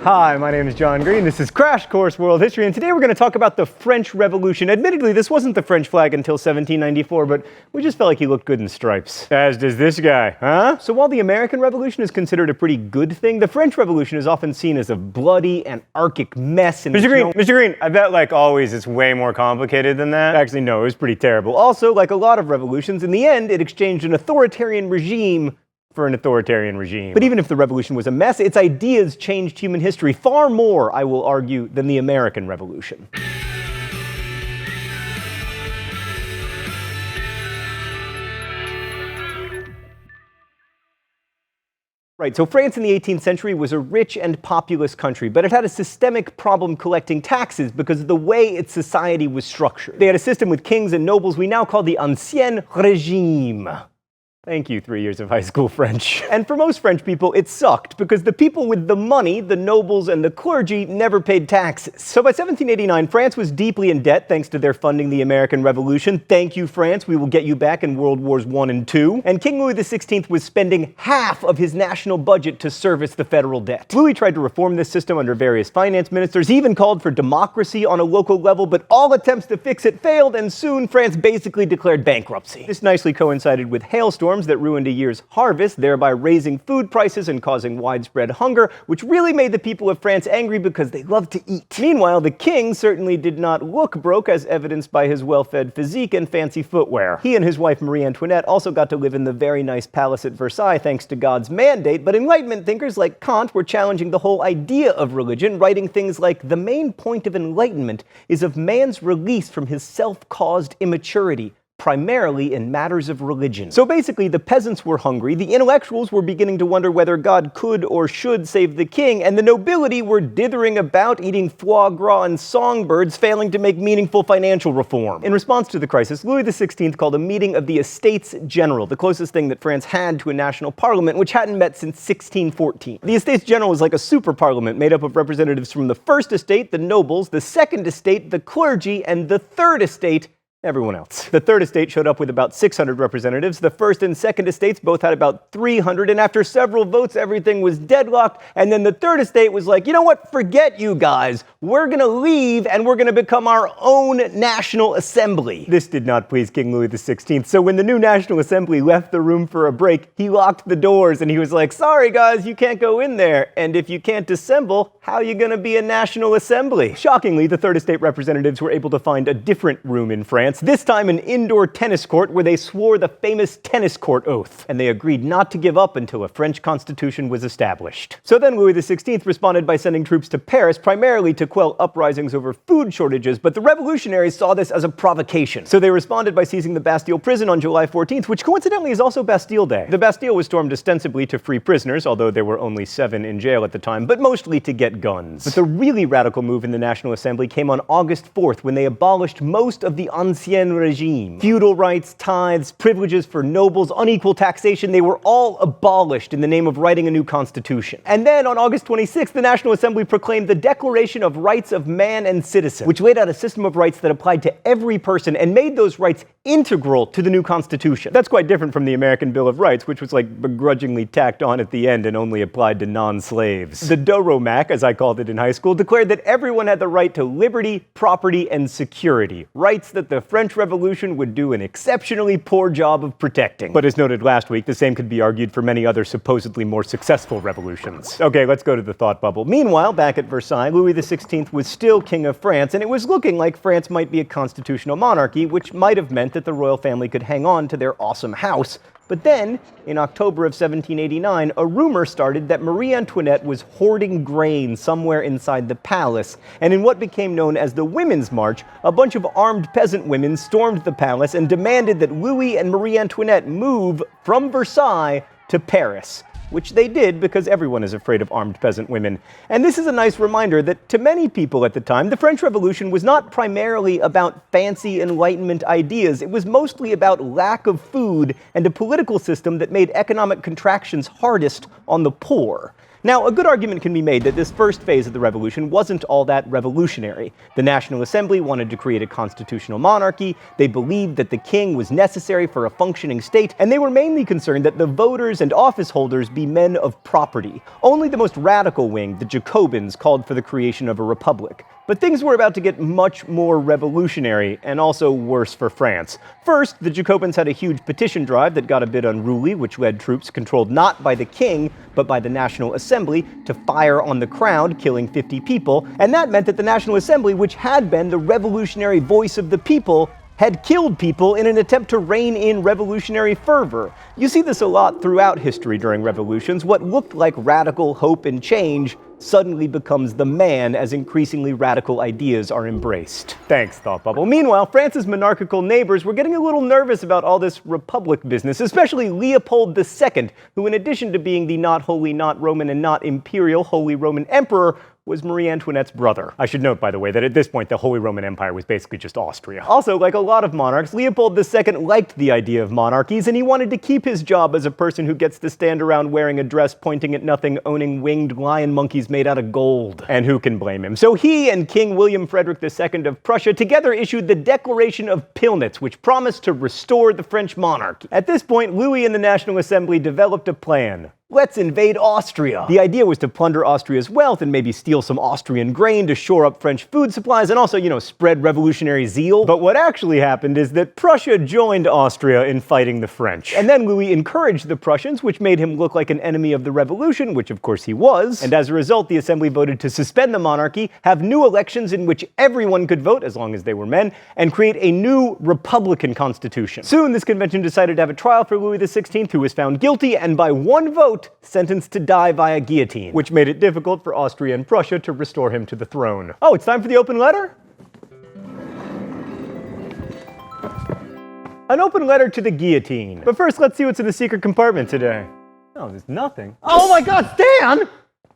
Hi, my name is John Green. This is Crash Course World History, and today we're going to talk about the French Revolution. Admittedly, this wasn't the French flag until 1794, but we just felt like he looked good in stripes. As does this guy, huh? So while the American Revolution is considered a pretty good thing, the French Revolution is often seen as a bloody, anarchic mess. And Mr. Green, I bet like always it's way more complicated than that. Actually, no, it was pretty terrible. Also, like a lot of revolutions, in the end, it exchanged an authoritarian regime for an authoritarian regime. But even if the revolution was a mess, its ideas changed human history far more, I will argue, than the American Revolution. Right, so France in the 18th century was a rich and populous country, but it had a systemic problem collecting taxes because of the way its society was structured. They had a system with kings and nobles we now call the Ancien Régime. Thank you, 3 years of high school French. And for most French people, it sucked because the people with the money, the nobles and the clergy, never paid taxes. So by 1789, France was deeply in debt thanks to their funding the American Revolution. Thank you, France. We will get you back in World Wars I and II. And King Louis XVI was spending half of his national budget to service the federal debt. Louis tried to reform this system under various finance ministers. He even called for democracy on a local level, but all attempts to fix it failed, and soon France basically declared bankruptcy. This nicely coincided with hailstorms that ruined a year's harvest, thereby raising food prices and causing widespread hunger, which really made the people of France angry because they loved to eat. Meanwhile, the king certainly did not look broke, as evidenced by his well-fed physique and fancy footwear. He and his wife Marie Antoinette also got to live in the very nice palace at Versailles thanks to God's mandate, but Enlightenment thinkers like Kant were challenging the whole idea of religion, writing things like, "The main point of enlightenment is of man's release from his self-caused immaturity, primarily in matters of religion." So basically, the peasants were hungry, the intellectuals were beginning to wonder whether God could or should save the king, and the nobility were dithering about eating foie gras and songbirds, failing to make meaningful financial reform. In response to the crisis, Louis XVI called a meeting of the Estates General, the closest thing that France had to a national parliament, which hadn't met since 1614. The Estates General was like a super parliament made up of representatives from the First Estate, the nobles, the Second Estate, the clergy, and the Third Estate, everyone else. The Third Estate showed up with about 600 representatives. The First and Second Estates both had about 300, and after several votes, everything was deadlocked, and then the Third Estate was like, you know what, forget you guys. We're gonna leave, and we're gonna become our own National Assembly. This did not please King Louis XVI, so when the new National Assembly left the room for a break, he locked the doors, and he was like, sorry guys, you can't go in there, and if you can't assemble, how are you gonna be a National Assembly? Shockingly, the Third Estate representatives were able to find a different room in France, this time an indoor tennis court where they swore the famous tennis court oath, and they agreed not to give up until a French constitution was established. So then Louis XVI responded by sending troops to Paris, primarily to quell uprisings over food shortages, but the revolutionaries saw this as a provocation. So they responded by seizing the Bastille prison on July 14th, which coincidentally is also Bastille Day. The Bastille was stormed ostensibly to free prisoners, although there were only 7 in jail at the time, but mostly to get guns. But the really radical move in the National Assembly came on August 4th, when they abolished most of the Ancien Regime. Feudal rights, tithes, privileges for nobles, unequal taxation, they were all abolished in the name of writing a new constitution. And then on August 26th, the National Assembly proclaimed the Declaration of Rights of Man and Citizen, which laid out a system of rights that applied to every person and made those rights integral to the new constitution. That's quite different from the American Bill of Rights, which was like begrudgingly tacked on at the end and only applied to non-slaves. The Doromac, as I called it in high school, declared that everyone had the right to liberty, property, and security, rights that the French Revolution would do an exceptionally poor job of protecting. But as noted last week, the same could be argued for many other supposedly more successful revolutions. Okay, let's go to the thought bubble. Meanwhile, back at Versailles, Louis XVI was still King of France, and it was looking like France might be a constitutional monarchy, which might have meant that the royal family could hang on to their awesome house. But then, in October of 1789, a rumor started that Marie Antoinette was hoarding grain somewhere inside the palace, and in what became known as the Women's March, a bunch of armed peasant women stormed the palace and demanded that Louis and Marie Antoinette move from Versailles to Paris, which they did because everyone is afraid of armed peasant women. And this is a nice reminder that to many people at the time, the French Revolution was not primarily about fancy Enlightenment ideas. It was mostly about lack of food and a political system that made economic contractions hardest on the poor. Now, a good argument can be made that this first phase of the revolution wasn't all that revolutionary. The National Assembly wanted to create a constitutional monarchy, they believed that the king was necessary for a functioning state, and they were mainly concerned that the voters and office holders be men of property. Only the most radical wing, the Jacobins, called for the creation of a republic. But things were about to get much more revolutionary, and also worse for France. First, the Jacobins had a huge petition drive that got a bit unruly, which led troops controlled not by the king, but by the National Assembly, to fire on the crowd, killing 50 people. And that meant that the National Assembly, which had been the revolutionary voice of the people, had killed people in an attempt to rein in revolutionary fervor. You see this a lot throughout history during revolutions. What looked like radical hope and change suddenly becomes the man as increasingly radical ideas are embraced. Thanks, Thought Bubble. Meanwhile, France's monarchical neighbors were getting a little nervous about all this republic business, especially Leopold II, who, in addition to being the not holy, not Roman, and not imperial Holy Roman Emperor, was Marie Antoinette's brother. I should note, by the way, that at this point the Holy Roman Empire was basically just Austria. Also, like a lot of monarchs, Leopold II liked the idea of monarchies, and he wanted to keep his job as a person who gets to stand around wearing a dress pointing at nothing, owning winged lion monkeys made out of gold. And who can blame him? So he and King William Frederick II of Prussia together issued the Declaration of Pillnitz, which promised to restore the French monarchy. At this point, Louis and the National Assembly developed a plan. Let's invade Austria. The idea was to plunder Austria's wealth and maybe steal some Austrian grain to shore up French food supplies and also, spread revolutionary zeal. But what actually happened is that Prussia joined Austria in fighting the French. And then Louis encouraged the Prussians, which made him look like an enemy of the revolution, which of course he was. And as a result, the assembly voted to suspend the monarchy, have new elections in which everyone could vote, as long as they were men, and create a new republican constitution. Soon, this convention decided to have a trial for Louis XVI, who was found guilty, and by one vote, sentenced to die via guillotine, which made it difficult for Austria and Prussia to restore him to the throne. Oh, it's time for the open letter? An open letter to the guillotine. But first, let's see what's in the secret compartment today. Oh, there's nothing. Oh my God, Stan!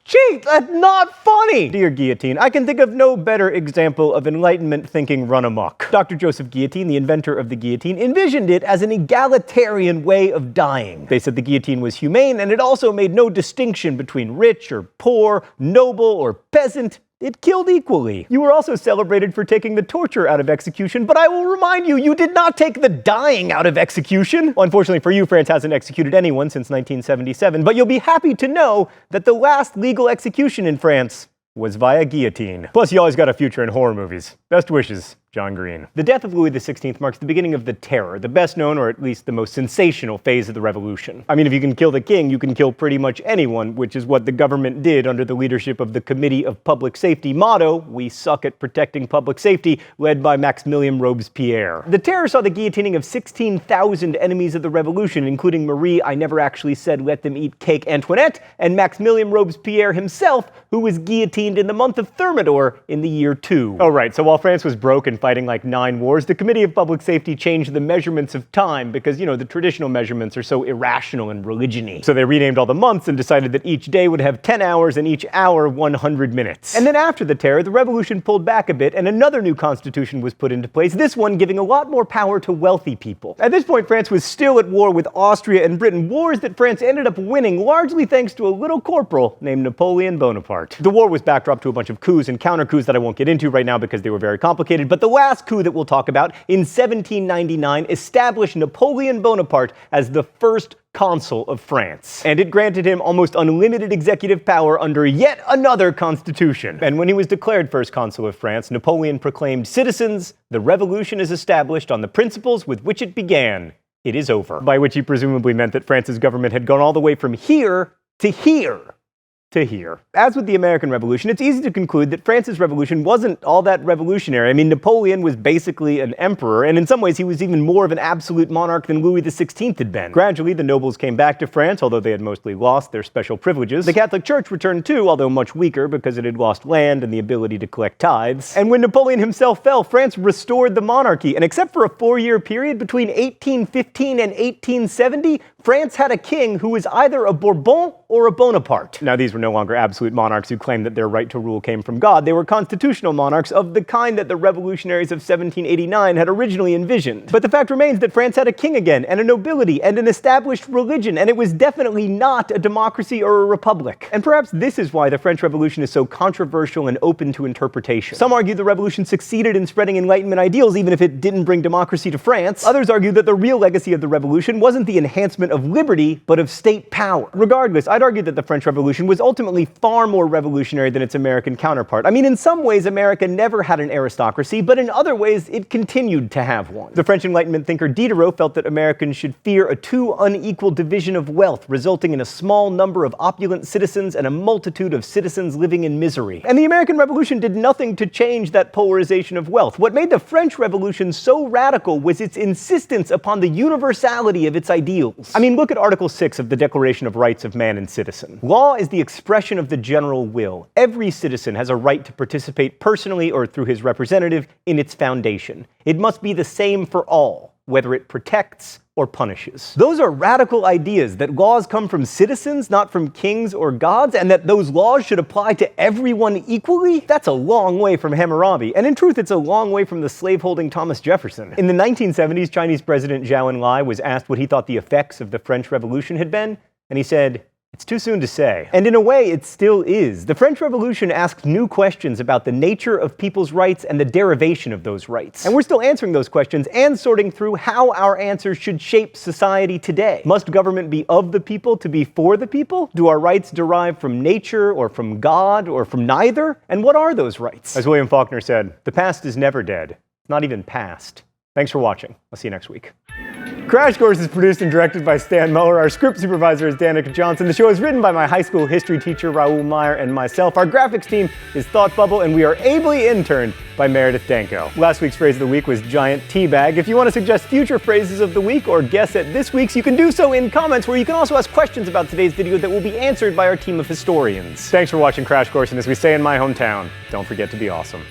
Gee, that's not funny! Dear Guillotine, I can think of no better example of Enlightenment thinking run amok. Dr. Joseph Guillotine, the inventor of the guillotine, envisioned it as an egalitarian way of dying. They said the guillotine was humane, and it also made no distinction between rich or poor, noble or peasant. It killed equally. You were also celebrated for taking the torture out of execution, but I will remind you, you did not take the dying out of execution. Well, unfortunately for you, France hasn't executed anyone since 1977, but you'll be happy to know that the last legal execution in France was via guillotine. Plus, you always got a future in horror movies. Best wishes, John Green. The death of Louis XVI marks the beginning of the Terror, the best known, or at least the most sensational phase of the revolution. I mean, if you can kill the king, you can kill pretty much anyone, which is what the government did under the leadership of the Committee of Public Safety, motto, "We suck at protecting public safety," led by Maximilien Robespierre. The Terror saw the guillotining of 16,000 enemies of the revolution, including Marie, I never actually said let them eat cake, Antoinette, and Maximilien Robespierre himself, who was guillotined in the month of Thermidor in the year 2. Oh right, so while France was broke and fighting like 9 wars, the Committee of Public Safety changed the measurements of time because, the traditional measurements are so irrational and religion-y. So they renamed all the months and decided that each day would have 10 hours and each hour 100 minutes. And then after the Terror, the revolution pulled back a bit and another new constitution was put into place, this one giving a lot more power to wealthy people. At this point, France was still at war with Austria and Britain, wars that France ended up winning largely thanks to a little corporal named Napoleon Bonaparte. The war was backdrop to a bunch of coups and counter-coups that I won't get into right now because they were very complicated, but the last coup that we'll talk about in 1799 established Napoleon Bonaparte as the first consul of France. And it granted him almost unlimited executive power under yet another constitution. And when he was declared first consul of France, Napoleon proclaimed, "Citizens, the revolution is established on the principles with which it began. It is over." By which he presumably meant that France's government had gone all the way from here to here. To here. As with the American Revolution, it's easy to conclude that France's revolution wasn't all that revolutionary. I mean, Napoleon was basically an emperor, and in some ways he was even more of an absolute monarch than Louis XVI had been. Gradually, the nobles came back to France, although they had mostly lost their special privileges. The Catholic Church returned too, although much weaker because it had lost land and the ability to collect tithes. And when Napoleon himself fell, France restored the monarchy, and except for a 4-year period between 1815 and 1870, France had a king who was either a Bourbon or a Bonaparte. Now, these were no longer absolute monarchs who claimed that their right to rule came from God. They were constitutional monarchs of the kind that the revolutionaries of 1789 had originally envisioned. But the fact remains that France had a king again, and a nobility, and an established religion, and it was definitely not a democracy or a republic. And perhaps this is why the French Revolution is so controversial and open to interpretation. Some argue the revolution succeeded in spreading Enlightenment ideals even if it didn't bring democracy to France. Others argue that the real legacy of the revolution wasn't the enhancement of liberty, but of state power. Regardless, I'd argue that the French Revolution was ultimately far more revolutionary than its American counterpart. I mean, in some ways, America never had an aristocracy, but in other ways, it continued to have one. The French Enlightenment thinker Diderot felt that Americans should fear a too unequal division of wealth, resulting in a small number of opulent citizens and a multitude of citizens living in misery. And the American Revolution did nothing to change that polarization of wealth. What made the French Revolution so radical was its insistence upon the universality of its ideals. I mean, look at Article 6 of the Declaration of Rights of Man and Citizen. Law is the expression of the general will. Every citizen has a right to participate personally or through his representative in its foundation. It must be the same for all, whether it protects or punishes. Those are radical ideas, that laws come from citizens, not from kings or gods, and that those laws should apply to everyone equally? That's a long way from Hammurabi, and in truth, it's a long way from the slave-holding Thomas Jefferson. In the 1970s, Chinese President Zhou Enlai was asked what he thought the effects of the French Revolution had been, and he said, "It's too soon to say." And in a way, it still is. The French Revolution asked new questions about the nature of people's rights and the derivation of those rights. And we're still answering those questions and sorting through how our answers should shape society today. Must government be of the people to be for the people? Do our rights derive from nature or from God or from neither? And what are those rights? As William Faulkner said, the past is never dead, not even past. Thanks for watching. I'll see you next week. Crash Course is produced and directed by Stan Muller. Our script supervisor is Danica Johnson. The show is written by my high school history teacher, Raoul Meyer, and myself. Our graphics team is Thought Bubble, and we are ably interned by Meredith Danko. Last week's phrase of the week was giant teabag. If you want to suggest future phrases of the week or guess at this week's, you can do so in comments, where you can also ask questions about today's video that will be answered by our team of historians. Thanks for watching Crash Course, and as we say in my hometown, don't forget to be awesome.